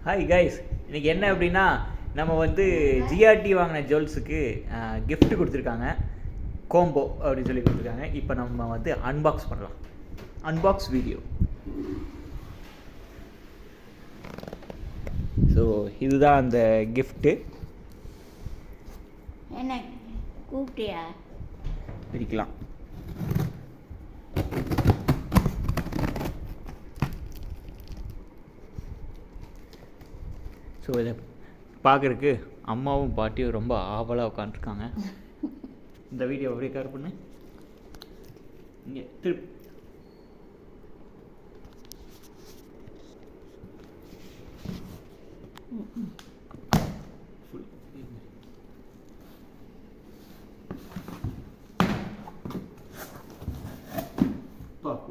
Hi guys, இன்றைக்கி என்ன அப்படின்னா நம்ம வந்து ஜிஆர்டி வாங்கின ஜுவல்ஸுக்கு gift கொடுத்துருக்காங்க. கோம்போ அப்படின்னு சொல்லி கொடுத்துருக்காங்க. இப்போ நம்ம வந்து அன்பாக்ஸ் பண்ணலாம். Unbox video. ஸோ இதுதான் அந்த கிஃப்ட்டு. என்ன கூப்பிட்டியா? பிரிக்கலாம். ஸோ இதை பார்க்குறக்கு அம்மாவும் பாட்டியும் ரொம்ப ஆவலாக உட்காந்துருக்காங்க. இந்த வீடியோ அப்படியே கவர் பண்ணு. இங்கே திருப்பி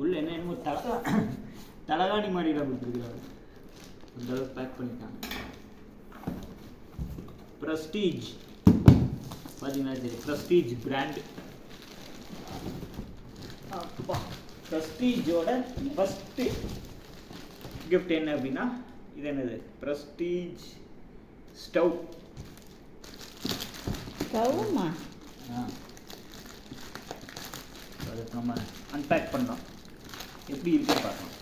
உள்ள என்னமோ தலகாணி மாடியில் கொடுத்துருக்குறாரு. அந்த அளவுக்கு பேக் பண்ணிட்டாங்க. ப்ரெஸ்டீஜ் பார்த்தீங்கன்னா சரி, ப்ரெஸ்டீஜ் பிராண்டு. ப்ரெஸ்டீஜோட ஃபஸ்ட்டு கிஃப்ட் என்ன அப்படின்னா இது என்னது, ப்ரெஸ்டீஜ் ஸ்டவ். ஸ்டவ்மா? அதை நம்ம அன்பேக் பண்ணோம். எப்படி இருக்குன்னு பார்க்கலாம்.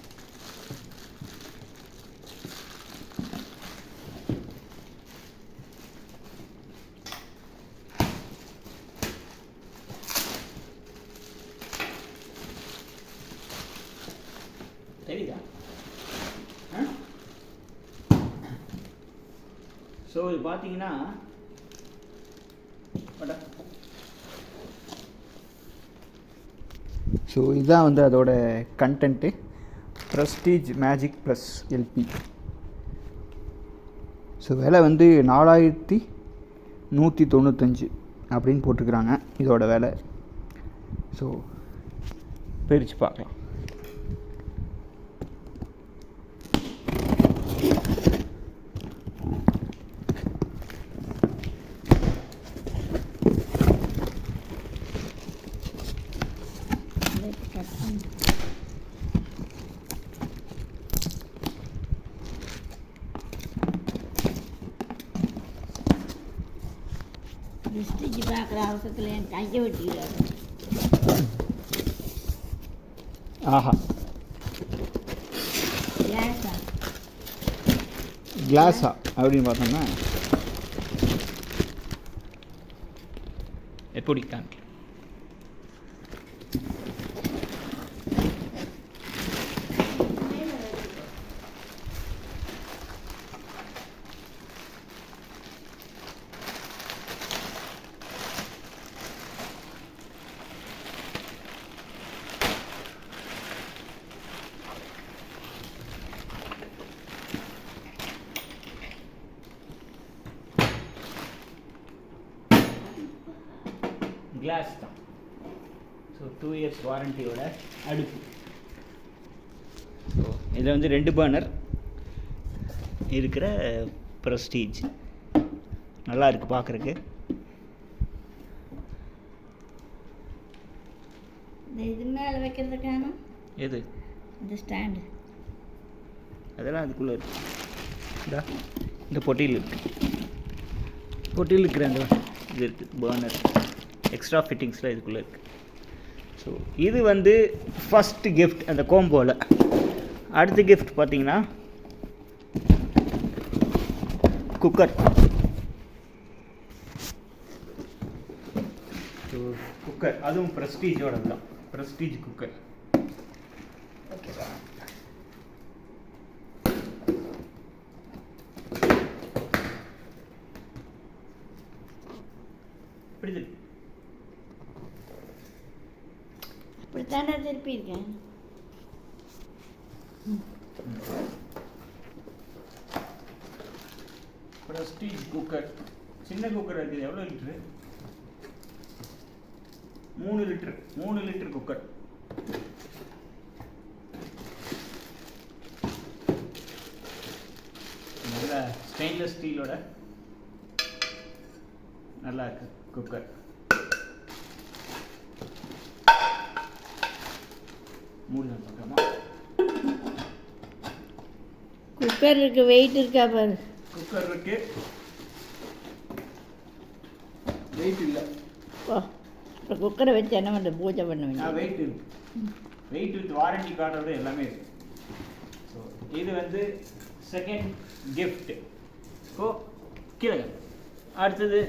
தெரியுதா? ஸோ இது பார்த்தீங்கன்னா ஸோ இதுதான் வந்து அதோட content. Prestige magic plus LP. So விலை வந்து 4195 அப்படின்னு போட்டிருக்குறாங்க இதோட விலை. ஸோ பிரித்து பார்க்கலாம். ப்ரெஸ்டீஜ் பார்க்குற அவசரத்தில் என் கையை வெட்டிக்கிறாரு. ஆஹா, கிளாஸா? கிளாஸா அப்படின்னு பார்த்தோம்னா எப்படி காமிக்க. கிளாஸ் தான். ஸோ 2 years வாரண்டியோட அடுப்பு. ஸோ இதில் வந்து 2 பர்னர் இருக்கிற ப்ரெஸ்டீஜ் நல்லா இருக்குது பார்க்குறக்கு. இந்த இது மேலே வைக்கிறதுக்கான எது இந்த ஸ்டாண்டு? அதெல்லாம் அதுக்குள்ளே இருக்குது. இந்த பொட்டியில் இருக்குது. பொட்டியில் இருக்கிற அந்த இது இருக்குது பர்னர். எக்ஸ்ட்ரா ஃபிட்டிங்ஸில் இதுக்குள்ளே இருக்குது. ஸோ இது வந்து ஃபஸ்ட்டு கிஃப்ட் அந்த கோம்போவில். அடுத்த கிஃப்ட் பார்த்தீங்கன்னா குக்கர். ஸோ குக்கர் அதுவும் ப்ரெஸ்டீஜோட தான். Prestige cooker. ஓகேவா? புரியுது? அப்படித்தானே திருப்பியிருக்கேன். Prestige cooker. சின்ன குக்கர் இருக்குது. எவ்வளோ லிட்ரு? 3 லிட்ரு. 3 litre cooker. நல்ல ஸ்டெயின்லெஸ் ஸ்டீலோட நல்லா இருக்கு குக்கர். மூடி பார்க்கலாமா? குக்கர் குக்கர் இருக்கு, வெயிட் இருக்கா பாரு. குக்கர் இருக்கு, வெயிட் இல்லை. ஓ, இப்போ குக்கரை வச்சு என்ன பண்ணுறது? பூஜை பண்ண வேண்டியது. வெயிட் இருக்கு, வெயிட் வித் வாரண்டி கார்டோட எல்லாமே இருக்கு. ஸோ இது வந்து செகண்ட் கிஃப்ட். ஸோ கீழே அடுத்தது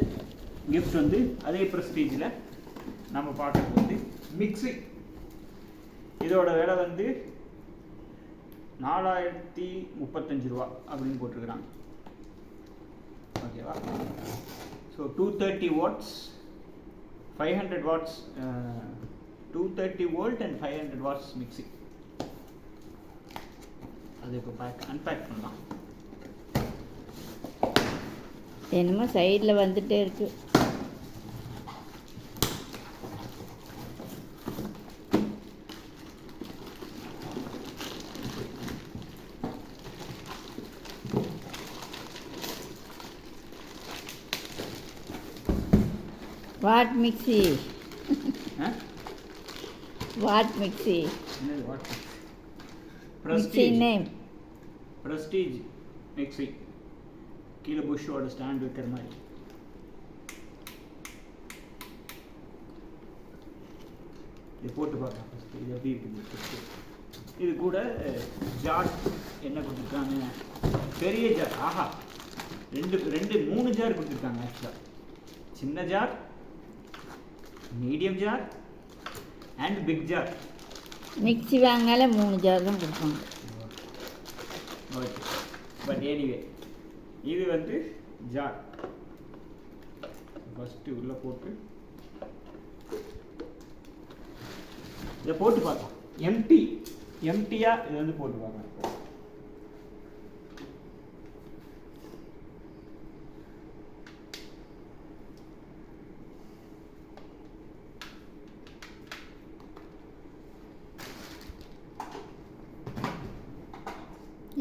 கிஃப்ட் வந்து அதே ப்ரெஸ்டீஜில் நம்ம பார்க்குறது வந்து மிக்ஸி. இதோட விலை வந்து 4035 ரூபா அப்படின்னு போட்டிருக்கிறாங்க. ஓகேவா? So 230 watts, 500 watts, 230 volt and 500 watts mixie. அது இப்போ அன்பேக் பண்ணலாம். என்னமோ சைடில் வந்துட்டே இருக்கு. What mixie? What mixie? என்னது what? Mixie name Prestige mixie. கீழே புஷ்ஷோட ஸ்டாண்ட் வைக்கிற மாதிரி. இது போட்டு பார்க்கலாம் ஃபஸ்ட்டு, இது எப்படி இருக்குது. இது கூட ஜார் என்ன கொடுத்துருக்காங்க? பெரிய ஜார். ஆஹா, ரெண்டு 3 ஜார் கொடுத்துருக்காங்க. ஆக்சுவலாக சின்ன jar, medium jar and big jar. Mixie வாங்கினாலே 3 ஜார் தான் கொடுப்பாங்க. ஓகே, பட் எனிவே இது வந்து ஜார். ஃபஸ்ட்டு உள்ளே போட்டு இதை போட்டு பார்க்கலாம். எம்டியாக இதை வந்து போட்டு பார்க்கலாம்.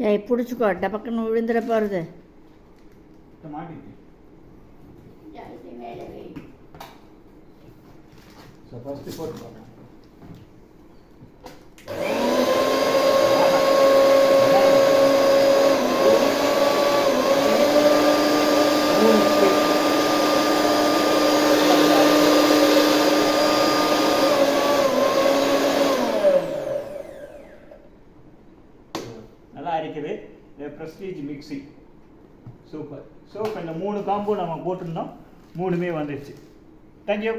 ஏய், பிடிச்சிக்கோ, டபக்குன்னு விழுந்துட போகிறது. மாட்டிட்டு ஸோ ஃபஸ்ட்டு போட்டு பார்க்கலாம். நல்லா இருக்குது ப்ரெஸ்டீஜ் மிக்ஸி. சூப்பர். ஸோ இப்போ இந்த 3 காம்போ நம்ம போட்டிருந்தோம், 3மே வந்துடுச்சு. தேங்க்யூ.